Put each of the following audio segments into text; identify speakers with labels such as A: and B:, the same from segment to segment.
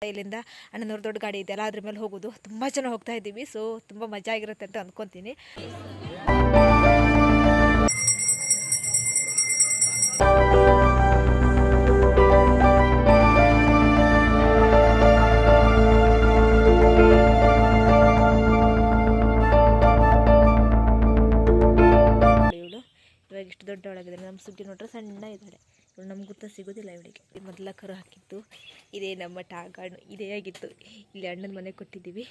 A: ಇಲ್ಲಿಂದ ಅಣ್ಣನವ್ರ ದೊಡ್ಡ ಗಾಡಿ ಇದೆಯಲ್ಲ ಅದ್ರ ಮೇಲೆ ಹೋಗೋದು. ತುಂಬ ಜನ ಹೋಗ್ತಾ ಇದ್ದೀವಿ. ಸೊ ತುಂಬ ಮಜಾ ಆಗಿರುತ್ತೆ ಅಂತ ಅಂದ್ಕೊತೀನಿ. ಇವಳು ಇವಾಗ ಇಷ್ಟು ದೊಡ್ಡವಳಾಗಿದ್ದಾಳೆ. ನಮ್ಮ ಸುದ್ದಿ ನೋಡ್ರೆ ಸಣ್ಣ ಇದ್ದಾಳೆ. ಇವಳು ನಮ್ಗೆ ಗೊತ್ತಾ ಸಿಗೋದಿಲ್ಲ ಇವಳಿಗೆ. ಮೊದಲ ಕರು ಹಾಕಿತ್ತು ಇದೇ ನಮ್ಮ ಟಾಗಾಣು ಇದೇ ಆಗಿತ್ತು. ಇಲ್ಲಿ ಅಣ್ಣನ ಮನೆ ಕೊಟ್ಟಿದ್ದೀವಿ.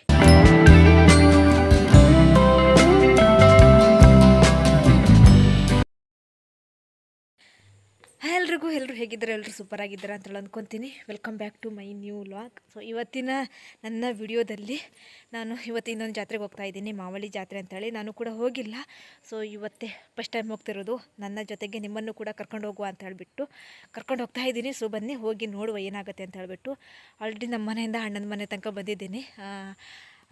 A: ಎಲ್ಲರೂ ಹೇಗಿದ್ದಾರೆ? ಎಲ್ಲರೂ ಸೂಪರ್ ಆಗಿದ್ದಾರೆ ಅಂತ ಅಂದ್ಕೊತೀನಿ. Welcome back to my new vlog. So ಇವತ್ತಿನ ನನ್ನ ವಿಡಿಯೋದಲ್ಲಿ ನಾನು ಇನ್ನೊಂದು ಜಾತ್ರೆಗೆ ಹೋಗ್ತಾ ಇದ್ದೀನಿ, ಮಾವಳಿ ಜಾತ್ರೆ ಅಂತೇಳಿ. ನಾನು ಕೂಡ ಹೋಗಿಲ್ಲ. ಸೊ ಇವತ್ತೇ ಫಸ್ಟ್ ಟೈಮ್ ಹೋಗ್ತಿರೋದು. ನನ್ನ ಜೊತೆಗೆ ನಿಮ್ಮನ್ನು ಕೂಡ ಕರ್ಕೊಂಡು ಹೋಗುವ ಅಂತ ಹೇಳ್ಬಿಟ್ಟು ಕರ್ಕೊಂಡು ಹೋಗ್ತಾ ಇದ್ದೀನಿ. ಸೊ ಬನ್ನಿ ಹೋಗಿ ನೋಡುವ ಏನಾಗುತ್ತೆ ಅಂತ ಹೇಳ್ಬಿಟ್ಟು. ಆಲ್ರೆಡಿ ನಮ್ಮ ಮನೆಯಿಂದ ಅಣ್ಣನ ಮನೆ ತನಕ ಬಂದಿದ್ದೀನಿ.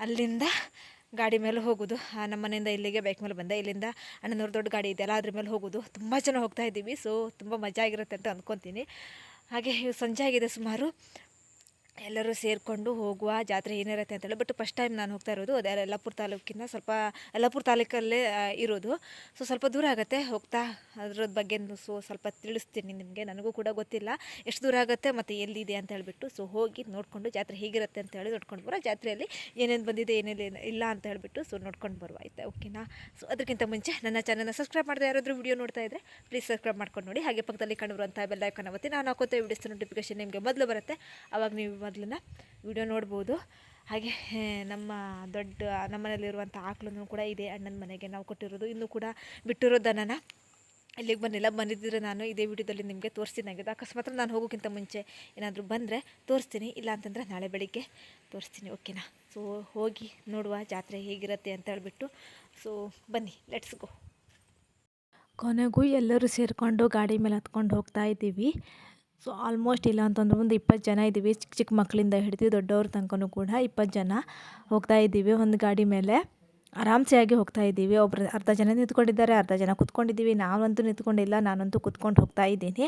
A: ಅಲ್ಲಿಂದ ಗಾಡಿ ಮೇಲೆ ಹೋಗೋದು. ನಮ್ಮ ಮನೆಯಿಂದ ಇಲ್ಲಿಗೆ ಬೈಕ್ ಮೇಲೆ ಬಂದೆ. ಇಲ್ಲಿಂದ ಅಣ್ಣನವ್ರ ದೊಡ್ಡ ಗಾಡಿ ಇದೆಯಲ್ಲ ಅದ್ರ ಮೇಲೆ ಹೋಗೋದು. ತುಂಬ ಜನ ಹೋಗ್ತಾ ಇದ್ದೀವಿ. ಸೊ ತುಂಬ ಮಜಾ ಆಗಿರುತ್ತೆ ಅಂತ ಅಂದ್ಕೊತೀನಿ. ಹಾಗೆ ಸಂಜೆ ಆಗಿದೆ ಸುಮಾರು. ಎಲ್ಲರೂ ಸೇರಿಕೊಂಡು ಹೋಗುವ ಜಾತ್ರೆ ಏನಿರುತ್ತೆ ಅಂತೇಳಿ. ಬಟ್ ಫಸ್ಟ್ ಟೈಮ್ ನಾನು ಹೋಗ್ತಾ ಇರೋದು. ಅದೇ ಯಲ್ಲಾಪುರ ತಾಲೂಕಿನ ಯಲ್ಲಾಪುರ ತಾಲೂಕಲ್ಲೇ ಇರೋದು. ಸೊ ಸ್ವಲ್ಪ ದೂರ ಆಗುತ್ತೆ. ಹೋಗ್ತಾ ಅದ್ರ ಬಗ್ಗೆ ಸ್ವಲ್ಪ ತಿಳಿಸ್ತೀನಿ ನಿಮಗೆ. ನನಗೂ ಕೂಡ ಗೊತ್ತಿಲ್ಲ ಎಷ್ಟು ದೂರ ಆಗುತ್ತೆ ಮತ್ತು ಎಲ್ಲಿದೆ ಅಂತ ಹೇಳ್ಬಿಟ್ಟು. ಸೊ ಹೋಗಿ ನೋಡಿಕೊಂಡು ಜಾತ್ರೆ ಹೇಗಿರುತ್ತೆ ಅಂತ ಹೇಳಿ ನೋಡ್ಕೊಂಡು ಬರೋ. ಜಾತ್ರೆಯಲ್ಲಿ ಏನೇನು ಬಂದಿದೆ ಏನೇನು ಇಲ್ಲ ಅಂತ ಹೇಳ್ಬಿಟ್ಟು ಸೊ ನೋಡ್ಕೊಂಡು ಬರುವ, ಆಯಿತಾ? ಓಕೆನಾ? ಸೊ ಅದಕ್ಕಿಂತ ಮುಂಚೆ ನನ್ನ ಚಾನಲ್ನ ಸಬ್ಸ್ಕ್ರೈಬ್ ಮಾಡಿದೆ ಯಾರಾದರೂ ವಿಡಿಯೋ ನೋಡ್ತಾ ಇದ್ದರೆ ಪ್ಲೀಸ್ ಸಬ್ಸ್ಕ್ರೈಬ್ ಮಾಡ್ಕೊಂಡು ನೋಡಿ. ಹಾಗೆ ಪಕ್ಕದಲ್ಲಿ ಕಂಡುಬರುವಂಥ ಬೆಲ್ ಐಕಾನ್ ಒತ್ತಿ. ನಾನು ಹಾಕೋತಾ ವಿಡಿಯೋಸ್ ನೋಟಿಫಿಕೇಶನ್ ನಿಮಗೆ ಮೊದಲು ಬರುತ್ತೆ. ಆವಾಗ ನೀವು ಮೊದಲನ್ನ ವಿಡಿಯೋ ನೋಡ್ಬೋದು. ಹಾಗೆ ನಮ್ಮನೇಲಿರುವಂಥ ಆಕಳನ್ನು ಕೂಡ ಇದೆ ಅಣ್ಣನ ಮನೆಗೆ ನಾವು ಕೊಟ್ಟಿರೋದು. ಇನ್ನೂ ಕೂಡ ಬಿಟ್ಟಿರೋ ದನನ ಇಲ್ಲಿಗೆ ಬಂದಿದ್ದರೆ ನಾನು ಇದೇ ವಿಡಿಯೋದಲ್ಲಿ ನಿಮಗೆ ತೋರಿಸ್ತೀನಾಗಿದೆ. ಅಕಸ್ಮಾತ್ ನಾನು ಹೋಗೋಕ್ಕಿಂತ ಮುಂಚೆ ಏನಾದರೂ ಬಂದರೆ ತೋರಿಸ್ತೀನಿ, ಇಲ್ಲ ಅಂತಂದರೆ ನಾಳೆ ಬೆಳಿಗ್ಗೆ ತೋರಿಸ್ತೀನಿ. ಓಕೆನಾ? ಸೊ ಹೋಗಿ ನೋಡುವ ಜಾತ್ರೆ ಹೇಗಿರುತ್ತೆ ಅಂತ ಹೇಳ್ಬಿಟ್ಟು. ಸೊ ಬನ್ನಿ, ಲೆಟ್ಸ್ ಗೋ. ಕೊನೆಗೂ ಎಲ್ಲರೂ ಸೇರಿಕೊಂಡು ಗಾಡಿ ಮೇಲೆ ಹತ್ಕೊಂಡು ಹೋಗ್ತಾ ಇದ್ದೀವಿ. ಸೊ ಆಲ್ಮೋಸ್ಟ್ ಇಲ್ಲ ಅಂತಂದ್ರೆ ಒಂದು 20 ಜನ ಇದ್ದೀವಿ. ಚಿಕ್ಕ ಚಿಕ್ಕ ಮಕ್ಕಳಿಂದ ಹಿಡಿದು ದೊಡ್ಡವ್ರ ತನಕನೂ ಕೂಡ 20 ಜನ ಹೋಗ್ತಾ ಇದ್ದೀವಿ ಒಂದು ಗಾಡಿ ಮೇಲೆ. ಆರಾಮ್ಸೆ ಆಗಿ ಹೋಗ್ತಾ ಇದ್ದೀವಿ. ಒಬ್ಬರು ಅರ್ಧ ಜನ ನಿಂತ್ಕೊಂಡಿದ್ದಾರೆ, ಅರ್ಧ ಜನ ಕೂತ್ಕೊಂಡಿದ್ದೀವಿ. ನಾವಂತೂ ನಿಂತ್ಕೊಂಡಿಲ್ಲ, ನಾನಂತೂ ಕೂತ್ಕೊಂಡು ಹೋಗ್ತಾ ಇದ್ದೀನಿ.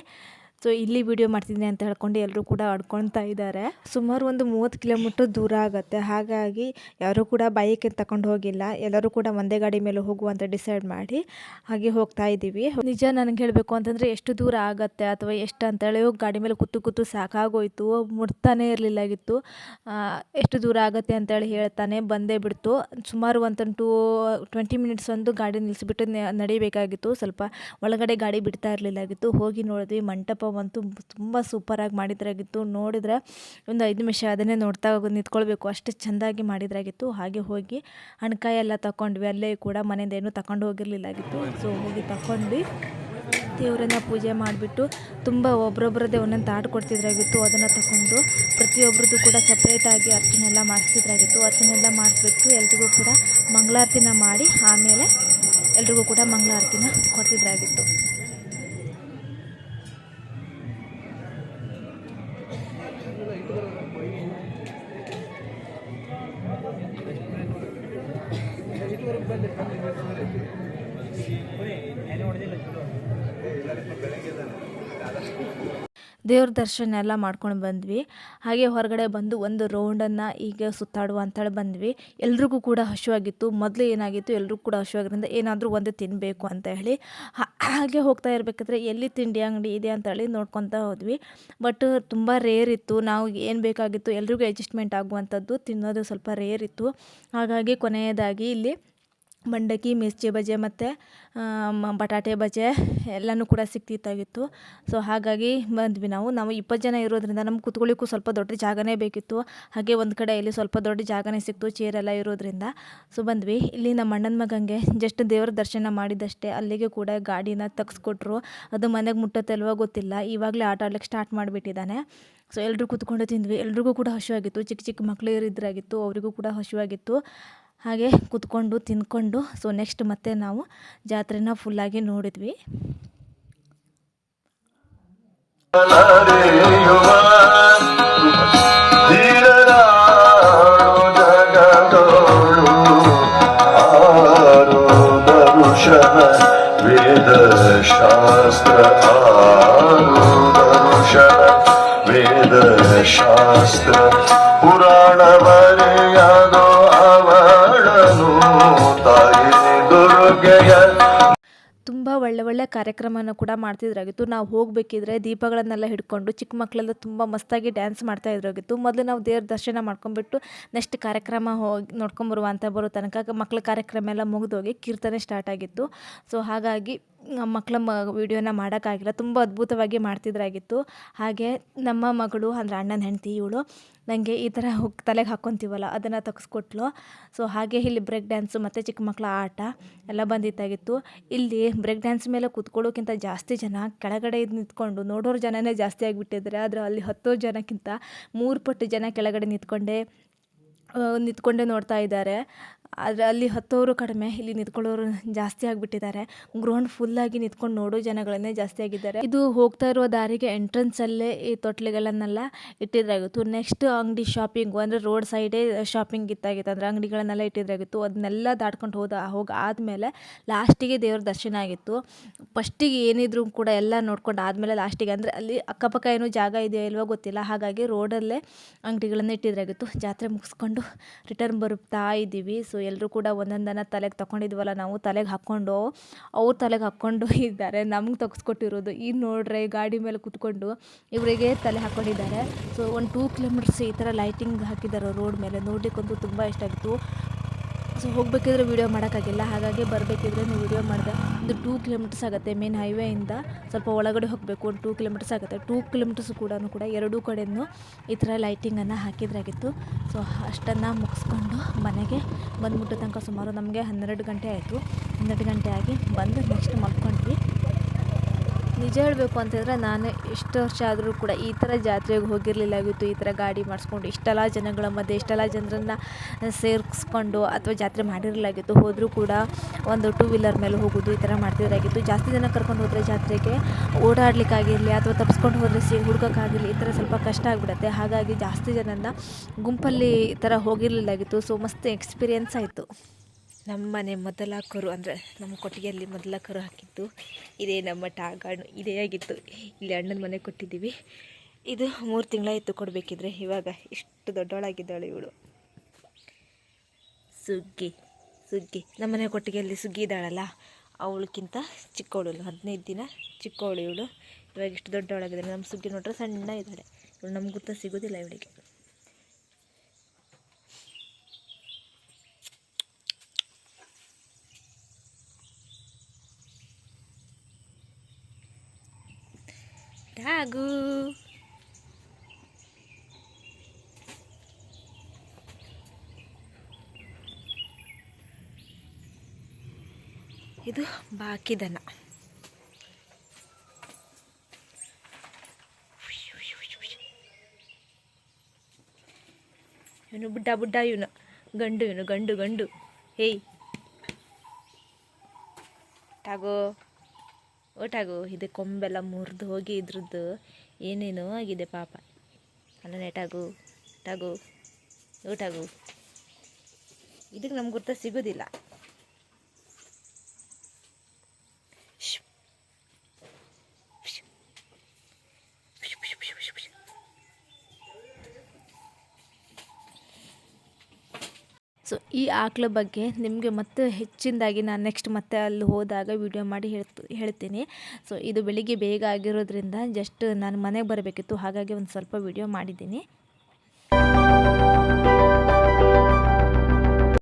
A: ಸೊ ಇಲ್ಲಿ ವಿಡಿಯೋ ಮಾಡ್ತಿದ್ದೀನಿ ಅಂತ ಹೇಳ್ಕೊಂಡು ಎಲ್ಲರೂ ಕೂಡ ಆಡ್ಕೊಳ್ತಾ ಇದ್ದಾರೆ. ಸುಮಾರು ಒಂದು 30 ಕಿಲೋಮೀಟ್ರ್ ದೂರ ಆಗುತ್ತೆ. ಹಾಗಾಗಿ ಯಾರೂ ಕೂಡ ಬೈಕ್ ತಗೊಂಡು ಹೋಗಿಲ್ಲ. ಎಲ್ಲರೂ ಕೂಡ ಒಂದೇ ಗಾಡಿ ಮೇಲೆ ಹೋಗುವಂತ ಡಿಸೈಡ್ ಮಾಡಿ ಹಾಗೆ ಹೋಗ್ತಾ ಇದ್ದೀವಿ. ನಿಜ ನನಗೆ ಹೇಳಬೇಕು ಅಂತಂದರೆ ಎಷ್ಟು ದೂರ ಆಗುತ್ತೆ ಅಥವಾ ಎಷ್ಟು ಅಂತೇಳಿ ಗಾಡಿ ಮೇಲೆ ಕೂತು ಸಾಕಾಗೋಯ್ತು. ಮುಟ್ತಾನೆ ಇರಲಿಲ್ಲಾಗಿತ್ತು. ಎಷ್ಟು ದೂರ ಆಗುತ್ತೆ ಅಂತೇಳಿ ಹೇಳ್ತಾನೆ ಬಂದೇ ಬಿಡ್ತು. ಸುಮಾರು 20 ಮಿನಿಟ್ಸ್ ಒಂದು ಗಾಡಿ ನಿಲ್ಲಿಸಿಬಿಟ್ಟು ನಡಿಬೇಕಾಗಿತ್ತು. ಸ್ವಲ್ಪ ಒಳಗಡೆ ಗಾಡಿ ಬಿಡ್ತಾ ಇರಲಿಲ್ಲಾಗಿತ್ತು. ಹೋಗಿ ನೋಡಿದ್ವಿ. ಮಂಟಪವಂತೂ ತುಂಬ ಸೂಪರಾಗಿ ಮಾಡಿದ್ರಾಗಿತ್ತು. ನೋಡಿದರೆ ಒಂದು 5 ನಿಮಿಷ ಅದನ್ನೇ ನೋಡ್ತಾ ನಿಂತ್ಕೊಳ್ಬೇಕು, ಅಷ್ಟು ಚೆಂದಾಗಿ ಮಾಡಿದ್ರಾಗಿತ್ತು. ಹಾಗೆ ಹೋಗಿ ಹಣ್ಕಾಯಿ ಎಲ್ಲ ತಗೊಂಡ್ವಿ. ಅಲ್ಲೇ ಕೂಡ ಮನೆಯಿಂದ ಏನೂ ತಗೊಂಡು ಹೋಗಿರಲಿಲ್ಲಾಗಿತ್ತು. ಸೊ ಹೋಗಿ ತಗೊಂಡು ದೇವರನ್ನ ಪೂಜೆ ಮಾಡಿಬಿಟ್ಟು ತುಂಬ ಒಬ್ಬರೊಬ್ಬರದ್ದೇ ಒಂದೊಂದು ತಾಟು ಕೊಡ್ತಿದ್ರಾಗಿತ್ತು. ಅದನ್ನು ತಗೊಂಡು ಪ್ರತಿಯೊಬ್ಬರದ್ದು ಕೂಡ ಸಪ್ರೇಟಾಗಿ ಅರ್ಚನೆಲ್ಲ ಮಾಡಿಸ್ತಿದ್ರಾಗಿತ್ತು. ಅರ್ಚನೆಲ್ಲ ಮಾಡಿಸ್ಬಿಟ್ಟು ಎಲ್ರಿಗೂ ಕೂಡ ಮಂಗಳಾರತಿನ ಮಾಡಿ ಆಮೇಲೆ ಎಲ್ರಿಗೂ ಕೂಡ ಮಂಗಳಾರತಿನ ಕೊಡ್ತಿದ್ರಾಗಿತ್ತು. ದೇವ್ರ ದರ್ಶನ ಎಲ್ಲ ಮಾಡ್ಕೊಂಡು ಬಂದ್ವಿ. ಹಾಗೆ ಹೊರಗಡೆ ಬಂದು ಒಂದು ರೌಂಡನ್ನು ಈಗ ಸುತ್ತಾಡುವ ಅಂತೇಳಿ ಬಂದ್ವಿ. ಎಲ್ರಿಗೂ ಕೂಡ ಹಸಿವಾಗಿತ್ತು. ಮೊದಲು ಏನಾಗಿತ್ತು, ಎಲ್ರಿಗೂ ಕೂಡ ಹಸಿವಾಗಿರೋದ್ರಿಂದ ಏನಾದರೂ ಒಂದು ತಿನ್ನಬೇಕು ಅಂತ ಹೇಳಿ ಹಾಗೆ ಹೋಗ್ತಾ ಇರಬೇಕಾದ್ರೆ ಎಲ್ಲಿ ತಿಂಡಿ ಅಂಗಡಿ ಇದೆ ಅಂತೇಳಿ ನೋಡ್ಕೊತಾ ಹೋದ್ವಿ. ಬಟ್ ತುಂಬ ರೇರ್ ಇತ್ತು. ನಾವು ಏನು ಬೇಕಾಗಿತ್ತು ಎಲ್ರಿಗೂ ಅಡ್ಜಸ್ಟ್ಮೆಂಟ್ ಆಗುವಂಥದ್ದು ತಿನ್ನೋದು ಸ್ವಲ್ಪ ರೇರ್ ಇತ್ತು. ಹಾಗಾಗಿ ಕೊನೆಯದಾಗಿ ಇಲ್ಲಿ ಮಂಡಕ್ಕಿ, ಮಿರ್ಚಿ ಬಜೆ ಮತ್ತು ಬಟಾಟೆ ಬಜೆ ಎಲ್ಲನೂ ಕೂಡ ಸಿಕ್ತಿತ್ತಾಗಿತ್ತು. ಸೊ ಹಾಗಾಗಿ ಬಂದ್ವಿ. ನಾವು 20 ಜನ ಇರೋದ್ರಿಂದ ನಮ್ಗೆ ಕೂತ್ಕೊಳ್ಳಿಕ್ಕೂ ಸ್ವಲ್ಪ ದೊಡ್ಡ ಜಾಗನೇ ಬೇಕಿತ್ತು. ಹಾಗೆ ಒಂದು ಕಡೆ ಇಲ್ಲಿ ಸ್ವಲ್ಪ ದೊಡ್ಡ ಜಾಗನೇ ಸಿಕ್ತು ಚೇರೆಲ್ಲ ಇರೋದ್ರಿಂದ. ಸೊ ಬಂದ್ವಿ. ಇಲ್ಲಿ ನಮ್ಮ ಅಣ್ಣನ ಮಗಂಗೆ ಜಸ್ಟ್ ದೇವ್ರ ದರ್ಶನ ಮಾಡಿದಷ್ಟೇ ಅಲ್ಲಿಗೆ ಕೂಡ ಗಾಡಿನ ತೆಗೆಸ್ಕೊಟ್ರು. ಅದು ಮನೆಗೆ ಮುಟ್ಟತ್ತಲ್ವ ಗೊತ್ತಿಲ್ಲ, ಇವಾಗಲೇ ಆಟ ಆಡ್ಲಿಕ್ಕೆ ಸ್ಟಾರ್ಟ್ ಮಾಡಿಬಿಟ್ಟಿದ್ದಾನೆ. ಸೊ ಎಲ್ಲರೂ ಕೂತ್ಕೊಂಡು ತಿಂದ್ವಿ. ಎಲ್ರಿಗೂ ಕೂಡ ಹಸಿವಾಗಿತ್ತು. ಚಿಕ್ಕ ಚಿಕ್ಕ ಮಕ್ಕಳು ಇದ್ರಾಗಿತ್ತು, ಅವರಿಗೂ ಕೂಡ ಹಸಿವಾಗಿತ್ತು. ಹಾಗೆ ಕೂತ್ಕೊಂಡು ತಿಂದ್ಕೊಂಡು ಸೊ ನೆಕ್ಸ್ಟ್ ಮತ್ತೆ ನಾವು ಜಾತ್ರೆನ ಫುಲ್ಲಾಗಿ ನೋಡಿದ್ವಿ. ವೇದ ಶಾಸ್ತ್ರ
B: ವೇದ ಶಾಸ್ತ್ರ ಪುರಾಣ ಬರೆಯದೋ ಅವಳನು ತಾಯಿ ದುರ್ಗೆಯ.
A: ತುಂಬ ಒಳ್ಳೆ ಕಾರ್ಯಕ್ರಮನ ಕೂಡ ಮಾಡ್ತಿದ್ರಾಗಿತ್ತು. ನಾವು ಹೋಗಬೇಕಿದ್ರೆ ದೀಪಗಳನ್ನೆಲ್ಲ ಹಿಡ್ಕೊಂಡು ಚಿಕ್ಕ ಮಕ್ಕಳೆಲ್ಲ ತುಂಬ ಮಸ್ತಾಗಿ ಡ್ಯಾನ್ಸ್ ಮಾಡ್ತಾ ಇದ್ರಾಗಿತ್ತು. ಮೊದಲು ನಾವು ದೇವ್ರ ದರ್ಶನ ಮಾಡ್ಕೊಂಡ್ಬಿಟ್ಟು ನೆಕ್ಸ್ಟ್ ಕಾರ್ಯಕ್ರಮ ಹೋಗಿ ನೋಡ್ಕೊಂಬರುವ ಅಂತ ಬರೋ ತನಕ ಮಕ್ಕಳ ಕಾರ್ಯಕ್ರಮ ಎಲ್ಲ ಮುಗಿದೋಗಿ ಕೀರ್ತನೆ ಸ್ಟಾರ್ಟ್ ಆಗಿತ್ತು. ಸೊ ಹಾಗಾಗಿ ಮಕ್ಕಳ ವಿಡಿಯೋನ ಮಾಡೋಕ್ಕಾಗಿಲ್ಲ. ತುಂಬ ಅದ್ಭುತವಾಗಿ ಮಾಡ್ತಿದ್ರಾಗಿತ್ತು. ಹಾಗೆ ನಮ್ಮ ಮಗಳು ಅಂದರೆ ಅಣ್ಣನ ಹೆಂಡತಿ ಇವಳು ನನಗೆ ಈ ಥರ ತಲೆಗೆ ಹಾಕ್ಕೊತೀವಲ್ಲ ಅದನ್ನು ತೆಗೆಸ್ಕೊಟ್ಲು. ಸೊ ಹಾಗೆ ಇಲ್ಲಿ ಬ್ರೇಕ್ ಡ್ಯಾನ್ಸು ಮತ್ತು ಚಿಕ್ಕ ಮಕ್ಕಳ ಆಟ ಎಲ್ಲ ಬಂದಿತ್ತಾಗಿತ್ತು. ಇಲ್ಲಿ ಬ್ರೇಕ್ ಡ್ಯಾನ್ಸ್ ಮೇಲೆ ಕೂತ್ಕೊಳ್ಳೋಕ್ಕಿಂತ ಜಾಸ್ತಿ ಜನ ಕೆಳಗಡೆ ನಿಂತ್ಕೊಂಡು ನೋಡೋರು ಜನನೇ ಜಾಸ್ತಿ ಆಗಿಬಿಟ್ಟಿದ್ದಾರೆ. ಆದರೆ ಅಲ್ಲಿ 10 ಜನಕ್ಕಿಂತ 3 ಪಟ್ಟು ಜನ ಕೆಳಗಡೆ ನಿಂತ್ಕೊಂಡೇ ನೋಡ್ತಾ ಇದ್ದಾರೆ. ಆದರೆ ಅಲ್ಲಿ ಹತ್ತೋರು ಕಡಿಮೆ, ಇಲ್ಲಿ ನಿಂತ್ಕೊಳ್ಳೋರು ಜಾಸ್ತಿ ಆಗಿಬಿಟ್ಟಿದ್ದಾರೆ. ಗ್ರೌಂಡ್ ಫುಲ್ಲಾಗಿ ನಿಂತ್ಕೊಂಡು ನೋಡೋ ಜನಗಳನ್ನೇ ಜಾಸ್ತಿ ಆಗಿದ್ದಾರೆ. ಇದು ಹೋಗ್ತಾ ಇರುವ ದಾರಿಗೆ ಎಂಟ್ರೆನ್ಸಲ್ಲೇ ಈ ತೊಟ್ಲಿಗಳನ್ನೆಲ್ಲ ಇಟ್ಟಿದ್ರಾಗಿತ್ತು. ನೆಕ್ಸ್ಟ್ ಅಂಗಡಿ ಶಾಪಿಂಗು ಅಂದರೆ ರೋಡ್ ಸೈಡೇ ಶಾಪಿಂಗ್ ಇತ್ತಾಗಿತ್ತು, ಅಂದರೆ ಅಂಗಡಿಗಳನ್ನೆಲ್ಲ ಇಟ್ಟಿದ್ರಾಗಿತ್ತು. ಅದನ್ನೆಲ್ಲ ದಾಟ್ಕೊಂಡು ಆದಮೇಲೆ ಲಾಸ್ಟಿಗೆ ದೇವ್ರ ದರ್ಶನ ಆಗಿತ್ತು. ಫಸ್ಟಿಗೆ ಏನಿದ್ರು ಕೂಡ ಎಲ್ಲ ನೋಡ್ಕೊಂಡು ಆದಮೇಲೆ ಲಾಸ್ಟಿಗೆ ಅಂದರೆ ಅಲ್ಲಿ ಅಕ್ಕಪಕ್ಕ ಏನೂ ಜಾಗ ಇದೆಯೋ ಇಲ್ವೋ ಗೊತ್ತಿಲ್ಲ, ಹಾಗಾಗಿ ರೋಡಲ್ಲೇ ಅಂಗಡಿಗಳನ್ನ ಇಟ್ಟಿದ್ರಾಗಿತ್ತು. ಜಾತ್ರೆ ಮುಗಿಸ್ಕೊಂಡು ರಿಟರ್ನ್ ಬರುತ್ತಾ ಇದ್ದೀವಿ. ಸೊ ಎಲ್ಲರೂ ಕೂಡ ಒಂದೊಂದನ್ನು ತಲೆಗೆ ತಗೊಂಡಿದ್ವಲ್ಲ, ನಾವು ತಲೆಗೆ ಹಾಕ್ಕೊಂಡು ಅವ್ರು ತಲೆಗೆ ಹಾಕ್ಕೊಂಡು ಇದ್ದಾರೆ. ನಮ್ಗೆ ತೆಗೆಸ್ಕೊಟ್ಟಿರೋದು ಈ ನೋಡ್ರೆ ಗಾಡಿ ಮೇಲೆ ಕೂತ್ಕೊಂಡು ಇವರಿಗೆ ತಲೆ ಹಾಕ್ಕೊಂಡಿದ್ದಾರೆ. ಸೊ ಒಂದು 2 ಕಿಲೋಮೀಟರ್ಸ್ ಈ ಥರ ಲೈಟಿಂಗ್ ಹಾಕಿದ್ದಾರೆ ರೋಡ್ ಮೇಲೆ. ನೋಡಲಿಕ್ಕಂತೂ ತುಂಬ ಇಷ್ಟ ಆಗಿತ್ತು. ಸೊ ಹೋಗಬೇಕಿದ್ರೆ ವೀಡಿಯೋ ಮಾಡೋಕ್ಕಾಗಿಲ್ಲ, ಹಾಗಾಗಿ ಬರಬೇಕಿದ್ರೆ ನೀವು ವೀಡಿಯೋ ಮಾಡಿದೆ. ಒಂದು 2 ಕಿಲೋಮೀಟರ್ಸ್ ಆಗುತ್ತೆ. ಮೇನ್ ಹೈವೇಯಿಂದ ಸ್ವಲ್ಪ ಒಳಗಡೆ ಹೋಗಬೇಕು, ಒಂದು 2 ಕಿಲೋಮೀಟರ್ಸ್ ಆಗುತ್ತೆ. 2 ಕಿಲೋಮೀಟರ್ಸ್ ಕೂಡ ಎರಡೂ ಕಡೆಯೂ ಈ ಥರ ಲೈಟಿಂಗನ್ನು ಹಾಕಿದ್ರಾಗಿತ್ತು. ಸೊ ಅಷ್ಟನ್ನು ಮುಗಿಸ್ಕೊಂಡು ಮನೆಗೆ ಬಂದುಬಿಟ್ಟು ತನಕ ಸುಮಾರು ನಮಗೆ 12 ಗಂಟೆ ಆಯಿತು. 12 ಗಂಟೆ ಆಗಿ ಬಂದು ನೆಕ್ಸ್ಟ್ ಮಲ್ಕೊಂಡ್ವಿ. ನಿಜ ಹೇಳಬೇಕು ಅಂತಂದರೆ ನಾನು ಎಷ್ಟು ವರ್ಷ ಆದರೂ ಕೂಡ ಈ ಥರ ಜಾತ್ರೆಗೆ ಹೋಗಿರಲಿಲ್ಲಾಗಿತ್ತು. ಈ ಥರ ಗಾಡಿ ಮಾಡಿಸ್ಕೊಂಡು ಇಷ್ಟೆಲ್ಲ ಜನಗಳ ಮಧ್ಯೆ ಇಷ್ಟೆಲ್ಲ ಜನರನ್ನು ಸೇರಿಸ್ಕೊಂಡು ಅಥವಾ ಜಾತ್ರೆ ಮಾಡಿರಲಾಗಿತ್ತು. ಹೋದರೂ ಕೂಡ ಒಂದು 2 ವೀಲರ್ ಮೇಲೆ ಹೋಗೋದು ಈ ಥರ ಮಾಡ್ತಿದ್ರಾಗಿತ್ತು. ಜಾಸ್ತಿ ಜನ ಕರ್ಕೊಂಡು ಹೋದರೆ ಜಾತ್ರೆಗೆ ಓಡಾಡಲಿಕ್ಕಾಗಿರಲಿ ಅಥವಾ ತಪ್ಪಿಸ್ಕೊಂಡು ಹೋದರೆ ಹುಡ್ಕೋಕ್ಕಾಗಿರಲಿ ಈ ಥರ ಸ್ವಲ್ಪ ಕಷ್ಟ ಆಗಿಬಿಡುತ್ತೆ. ಹಾಗಾಗಿ ಜಾಸ್ತಿ ಜನನ ಗುಂಪಲ್ಲಿ ಈ ಥರ ಹೋಗಿರಲಿಲ್ಲಾಗಿತ್ತು. ಸೊ ಮಸ್ತ್ ಎಕ್ಸ್ಪೀರಿಯೆನ್ಸ್ ಆಯಿತು. ನಮ್ಮ ಮನೆ ಮೊದಲ ಕರು ಅಂದರೆ ನಮ್ಮ ಕೊಟ್ಟಿಗೆಯಲ್ಲಿ ಮೊದಲ ಕರು ಹಾಕಿದ್ದು ಇದೇ ನಮ್ಮ ಟಾಗಾಣು ಇದೇ ಆಗಿತ್ತು. ಇಲ್ಲಿ ಅಣ್ಣನ ಮನೆ ಕೊಟ್ಟಿದ್ದೀವಿ. ಇದು 3 ತಿಂಗಳಾಯಿತು ಕೊಡಬೇಕಿದ್ರೆ. ಇವಾಗ ಇಷ್ಟು ದೊಡ್ಡವಳಾಗಿದ್ದಾಳೆ ಇವಳು. ಸುಗ್ಗಿ ನಮ್ಮ ಮನೆ ಕೊಟ್ಟಿಗೆಯಲ್ಲಿ ಸುಗ್ಗಿ ಇದ್ದಾಳಲ್ಲ, ಅವಳಕ್ಕಿಂತ ಚಿಕ್ಕವಳು, 15 ದಿನ ಚಿಕ್ಕವಳು ಇವಳು. ಇವಾಗ ಇಷ್ಟು ದೊಡ್ಡವಳಾಗಿದ್ದಾಳೆ. ನಮ್ಮ ಸುಗ್ಗಿ ನೋಡ್ರೆ ಸಣ್ಣ ಇದ್ದಾಳೆ. ಇವಳು ನಮ್ಗೆ ಗೊತ್ತ ಸಿಗೋದಿಲ್ಲ ಇವಳಿಗೆ. ಟಾಗು ಇದು ಬಾಕಿ ದನ. ಇವನು ಬುಡ್ಡ ಇವನು ಗಂಡು ಹೇಯ್ ಟಾಗೋ ಓಟಾಗು. ಇದು ಕೊಂಬೆಲ್ಲ ಮುರಿದು ಹೋಗಿ ಇದ್ರದ್ದು ಏನೇನೋ ಆಗಿದೆ ಪಾಪ. ಅಲ್ಲನೇ ಟಾಗು ಓಟಾಗು. ಇದಕ್ಕೆ ನಮ್ಗೆ ಗುರ್ತ ಸಿಗೋದಿಲ್ಲ. ಸೊ ಈ ಆಕಳ ಬಗ್ಗೆ ನಿಮಗೆ ಮತ್ತೆ ಹೆಚ್ಚಿನದಾಗಿ ನಾನು ನೆಕ್ಸ್ಟ್ ಮತ್ತೆ ಅಲ್ಲಿ ಹೋದಾಗ ವಿಡಿಯೋ ಮಾಡಿ ಹೇಳ್ತೀನಿ. ಸೊ ಇದು ಬೆಳಿಗ್ಗೆ ಬೇಗ ಆಗಿರೋದ್ರಿಂದ ಜಸ್ಟ್ ನಾನು ಮನೆಗೆ ಬರಬೇಕಿತ್ತು, ಹಾಗಾಗಿ ಒಂದು ಸ್ವಲ್ಪ ವಿಡಿಯೋ ಮಾಡಿದ್ದೀನಿ.